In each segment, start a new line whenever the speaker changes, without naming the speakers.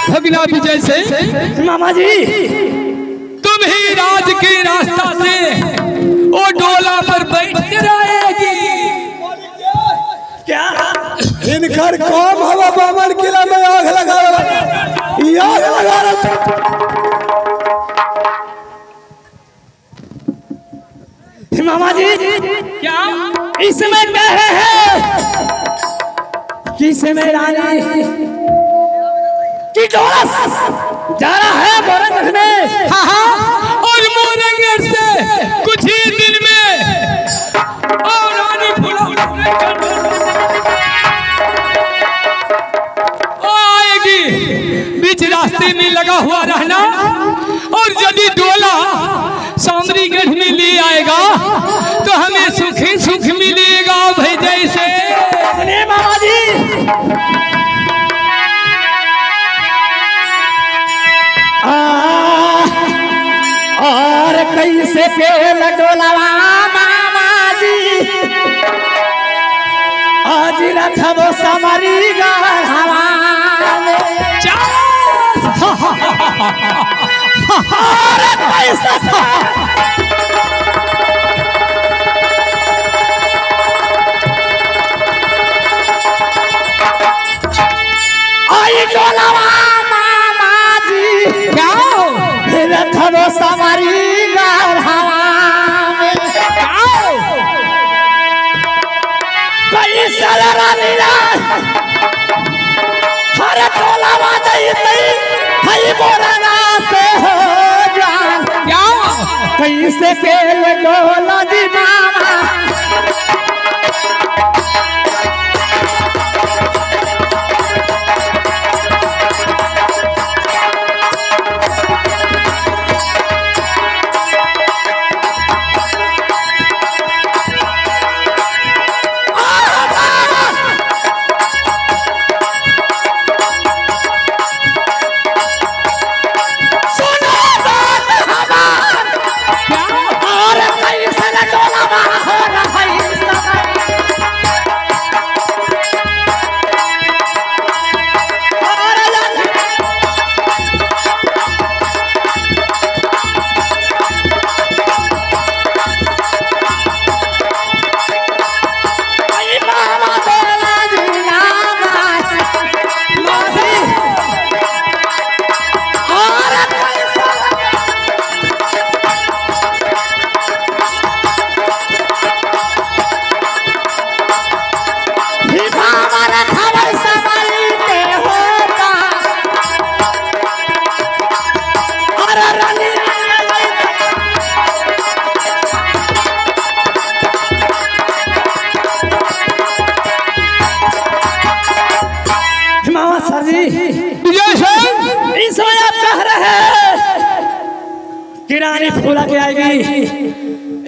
भगना विजय से
मामा जी
तुम ही राज के रास्ता से वो डोला पर बैठ कर आएगी।
क्या
इनकर कौन हवा बामन किला में आग लगा
मामा जी
क्या
इसमें कहे हैं किसमें रानी की डोला जा रहा है मोरंगढ़ में।
हाँ हाँ और मोरंगढ़ से कुछ ही दिन में और रानी फूला आएगी। बीच रास्ते में लगा हुआ रहना और यदि डोला सामरीगढ़ में ले आएगा तो हमें सुख ही सुख मिलेगा भाई जैसे।
सुनिए मामा जी और कैसे पेल डोलावा मामा जी आज रखबो समरी गढ़वा में। और कैसे आई डोलावा मामा जी
क्या
रखबो समरी गढ़वा में। कैसे रानी हर डोलावा जैसे हई मोरना से हो जान।
क्या
कैसे पेल डोला दी मामा रानी फूला के आएगी।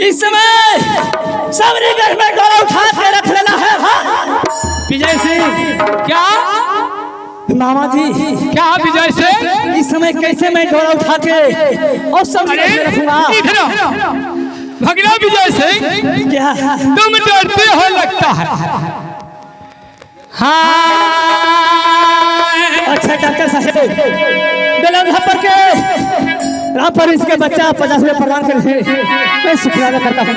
इस समय समरीगढ़ में डोला उठा के रख लेना है। हाँ
विजय सिंह क्या
मामा जी
क्या विजय से
इस समय कैसे मैं डोला उठा के और समरीगढ़ में रखूंगा।
भगना विजय सिंह
क्या
तुम डरते हो लगता है। हाँ
अच्छा डॉक्टर साहब बेलंगा पर के यहाँ पर इसके बच्चा 50 रुपये प्रदान करते मैं शुक्रिया अदा करता हूँ।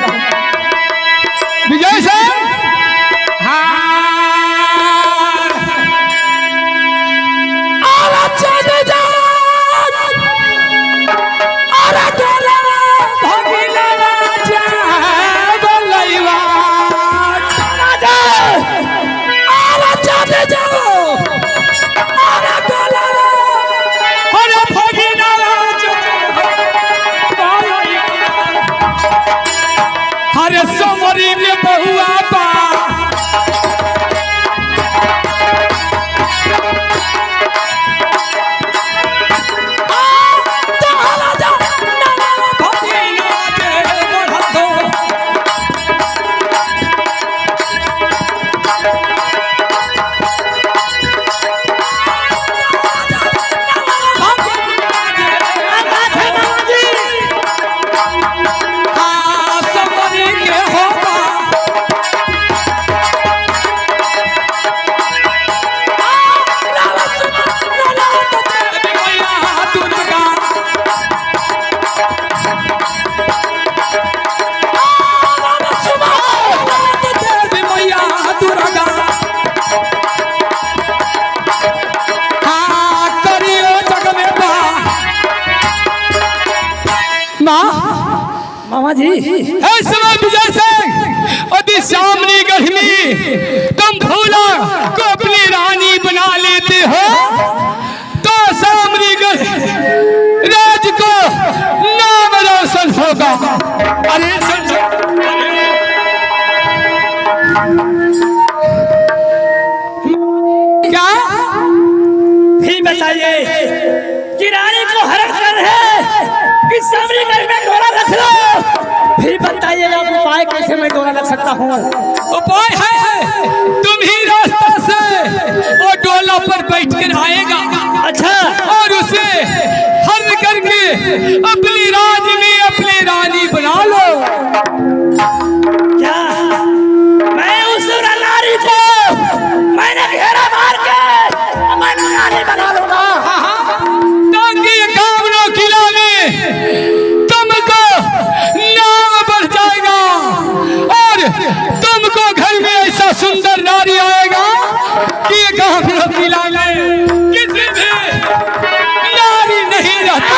विजय सिंह अरे समरी में बहुआ माँ
मामा जी
है समय विजय सिंह यदि सामने गढ़ में तुम भोला को अपनी रानी बना लेते हो तो सामने गढ़ राज को नाम रोशन होगा। अरे क्या
भी बताइए कि रानी को हरण कर है कि सामने घर में डोरा रख लो। भी बताइए आप उपाय कैसे मैं डोरा रख सकता हूँ।
उपाय है तुम ही रास्ता से और डोला पर बैठ कर आएगा।
अच्छा
और उसे हर करके अपनी राज में अपनी रानी बना लो।
क्या मैं उस नारी को मैंने घेरा मार के मैंने रानी बना लूंगा।
ताकि कामनो किला में तुमको नाम बढ़ जाएगा और तुमको घर में ऐसा सुंदर नारी आएगा कि कामनो किला में किसी भी नारी नहीं रहती।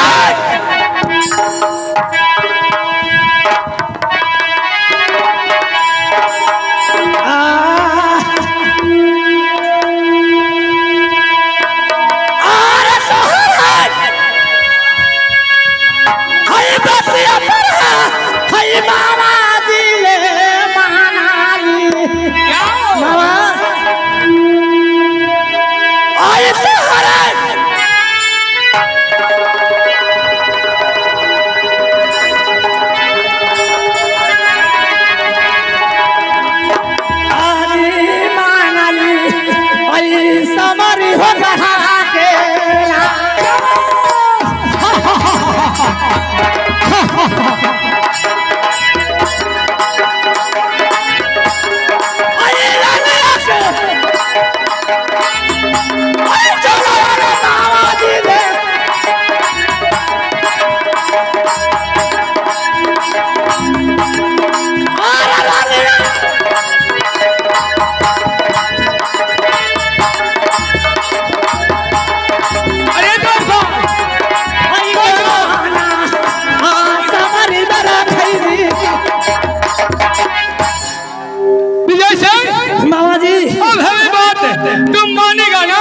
तुम मानेगा ना?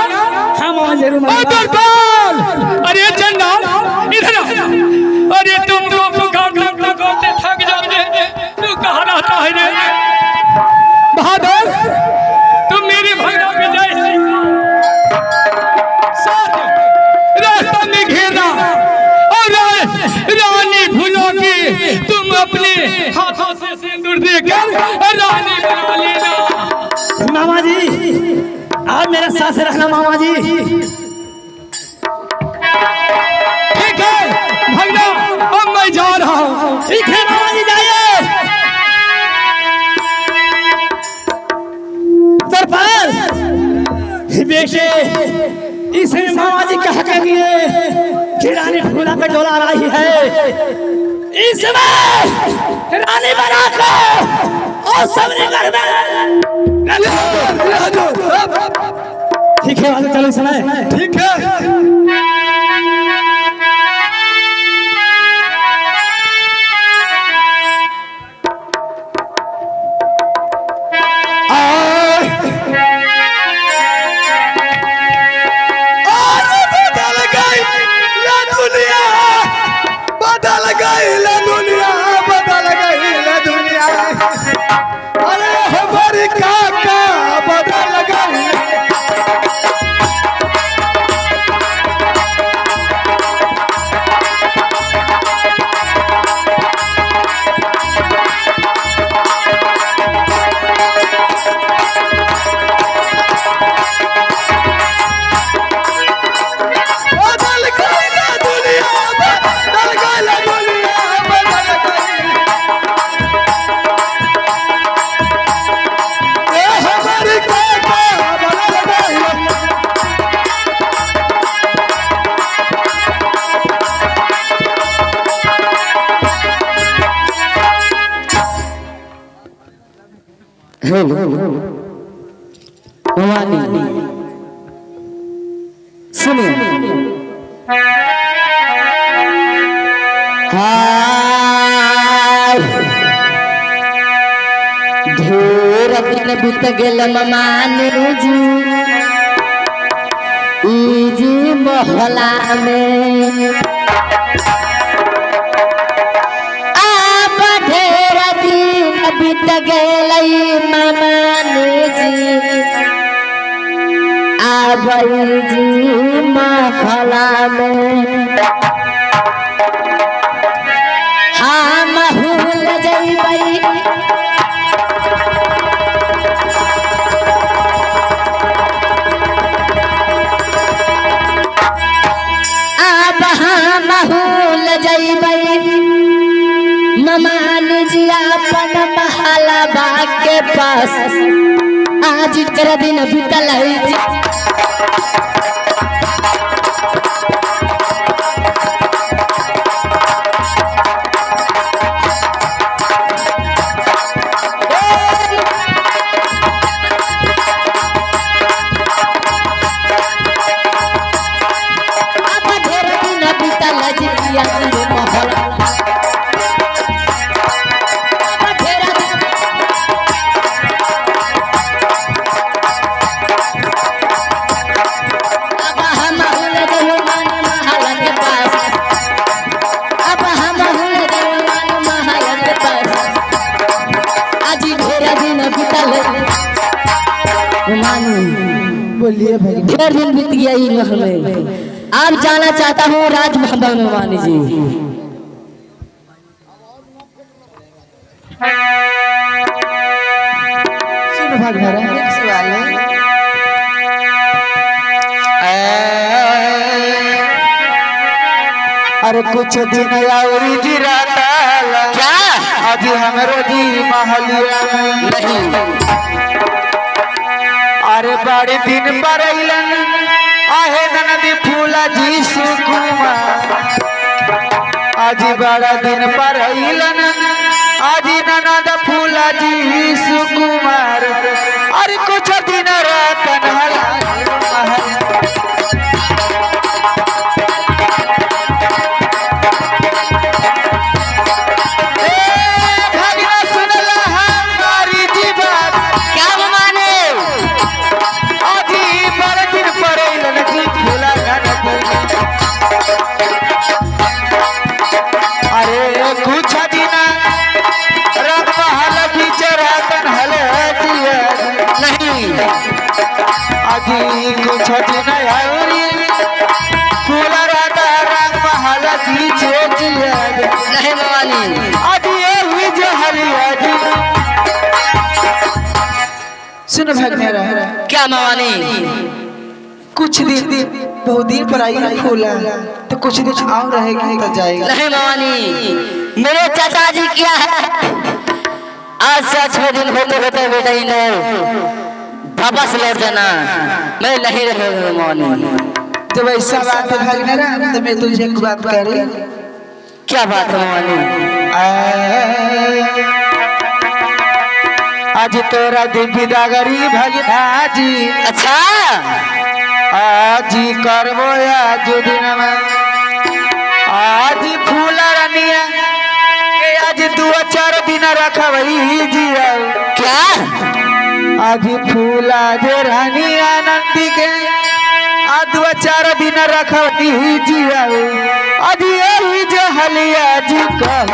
हाँ मामा जरूर मानेगा।
अरे चंदा इधर अरे तुम लगाते थक जाओगे। तू कहाँ रहता है रे बहादुर? तुम मेरी भगना विजय सिंह साथ रास्ता में घेरना और रानी भूलोगी। तुम अपने हाथों से सिंदूर देकर रानी बना लेना।
मामा जी आप मेरे साथ रखना मामा जी।
ठीक है भगना अब मैं जा रहा हूँ।
ठीक है मामा जी जाइए। सरपंच बेटे इसे मामा जी कह के दिए कि रानी फूला पे डोला रही है। इसमें रानी बना कर और सबने घर में ठीक है वाले चलो समय
ठीक है।
भवानी सुनो हाँ
बीत गेल माने जी ई जी मोहला में अब ढेर दिन बीत गेल माने जी अब जी मोहला में हम भूल जइबै अब हम भूल जइबै ममान जी अपन महलबा के पास आज कर दिन बीतल है
बोलिए भाई।
ढेर दिन बीत गया ही में अब जाना चाहता हूँ राजमहल में मानी जी।
सुन भागना एक सवाल है। अरे कुछ दिन और जी रहता क्या आज हमरो जी महलिया नहीं। अरे बड़े दिन पर अइलन आहे ननदी फूला जी सुकुमार आज बड़ा दिन पर अइलन आज ननद फूला जी सुकुमार अरे कुछ दिन रातन कुछ दिन फूला रहता रंग महल पीछे
नहीं मवानी
अभी ये जो हलिया जी। सुन भगनेरा
क्या मवानी
कुछ दिन बहुत दिन पर आई फूला तो कुछ दिन और रहेगी तो जाएगा
नहीं मवानी। मेरे चाचा जी क्या है आज से 6 दिन होते होते बेटा ही नहीं वापस लौट जाना मैं नहीं रहूंगा मवानी।
जब ऐसा बात है भगनेरा तो मैं तुझे एक बात करी।
क्या बात है मवानी?
आज तोरा दिव्य दागरी भगना जी।
अच्छा
आज करबो आज दिन में आज फूला रनिया आज 2-4 दिन रखबई जिया।
क्या
आज फूला जे रानी आनंदी के आज 2-4 दिन रखबई जिया आज यही जो हलिया जी कल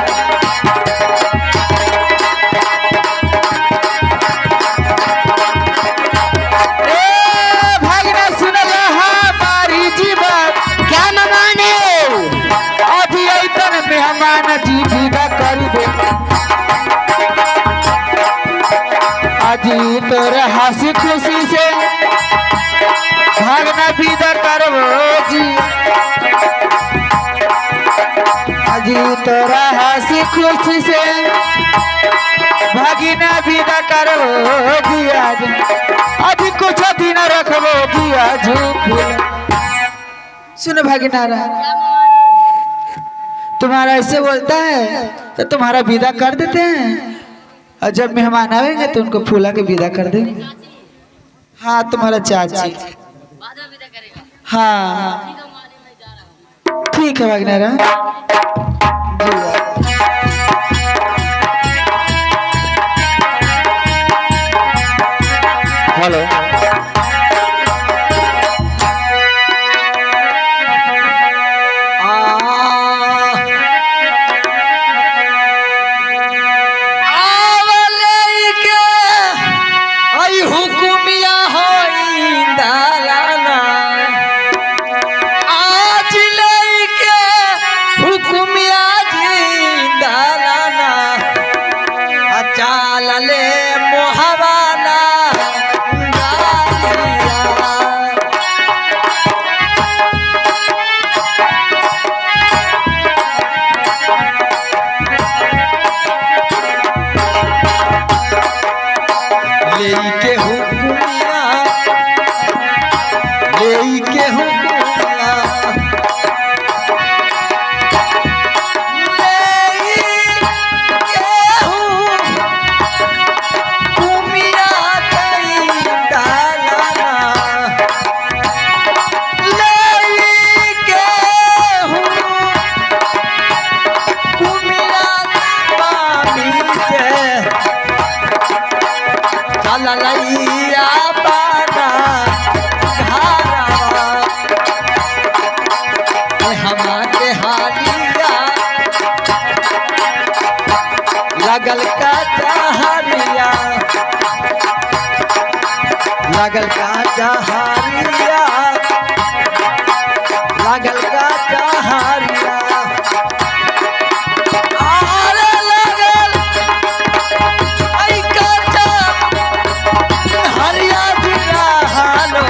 जी विदा कर दे आज तोरे हंसी खुशी से भागना विदा करबो जी आज तोरा हंसी खुशी से भागना विदा करबो जी आज कुछ दिन रखबो जी आज। सुन भागना तुम्हारा ऐसे बोलता है तो तुम्हारा विदा कर देते हैं और जब मेहमान आएंगे तो उनको फूला के विदा कर देंगे। हाँ तुम्हारा चाची हाँ ठीक है वगैरह। लागल का जहारिया लागल का जहारिया आरे लागल आई का जहारिया बिना हालो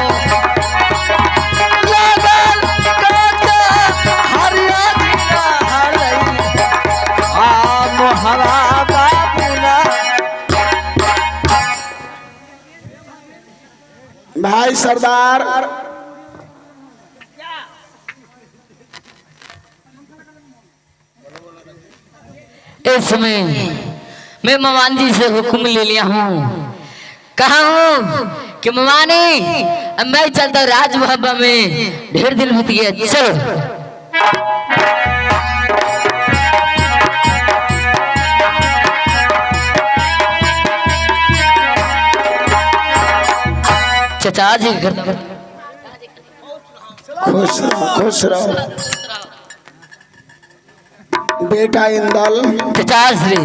लागल का जहारिया बिना हालई आ मोहरा बाबूला।
भाई सरदार
इसमें मैं ममान जी से हुक्म ले लिया हूँ, कहा हूँ कि ममानी मैं चलता हूँ राज मोहब्बा में, ढेर दिन बीत गया, चलो। चचा जी
खुश रहो बेटा इंदल।
चचा श्री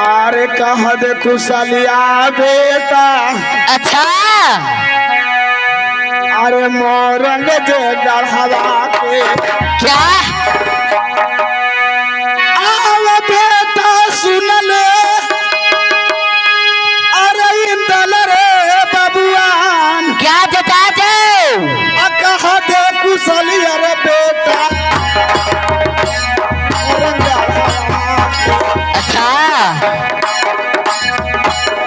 अरे कह दे खुशलिया बेटा।
अच्छा
अरे मोरंग जे गढ़वा के
क्या
आव बेटा सुन ले। अरे इंदल रे बबुआन
क्या चचा जी
कह दे कुशलिया रे बेटा मोरंग गढ़वा के।
अच्छा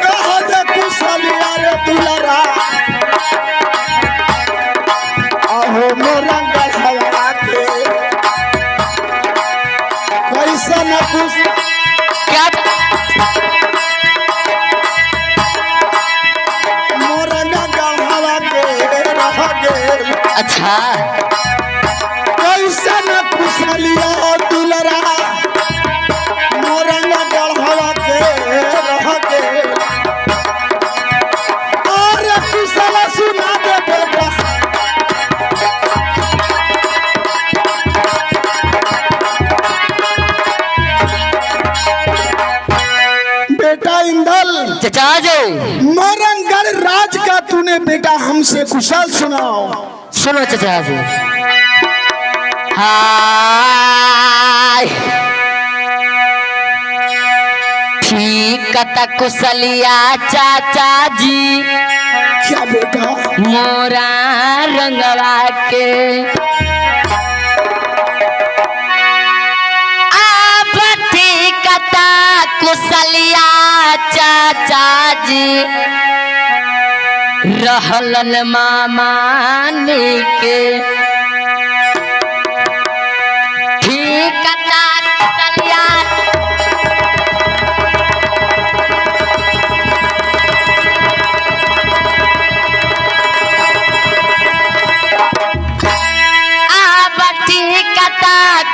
कह दे कुशलिया रे दुलरा अहो मोरंग गढ़वा के। कैसे न कुछ
क्या
मोरंग गढ़वा के रह गेल।
अच्छा
कैसे न कुशलिया दुलरा मोरंग गढ़वा के रह गेल। अरे कुशल सुना दे बेटा बेटा इंदल
चचा जी
मोरंगगढ़ राज का तूने बेटा हमसे कुशल सुनाओ।
सुनो चचा जी। हाय ठीक त कुशलिया चाचा जी
क्या बेटा
मोरा रंगवा के आप ठीक त कुशलिया चाचा जी रहलन मामानी के ठीक त कुशलिया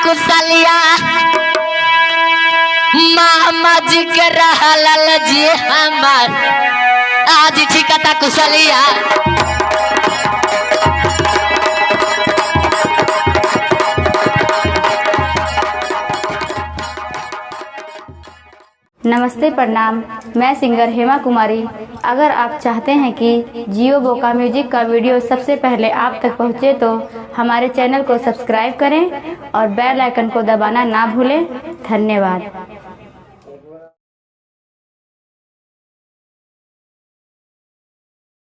कुशलिया मामा जी के रहल जी हमार आज ठीक था कुशलिया।
नमस्ते प्रणाम, मैं सिंगर हेमा कुमारी। अगर आप चाहते हैं कि जियो बोका म्यूजिक का वीडियो सबसे पहले आप तक पहुंचे तो हमारे चैनल को सब्सक्राइब करें और बेल आइकन को दबाना ना भूलें। धन्यवाद।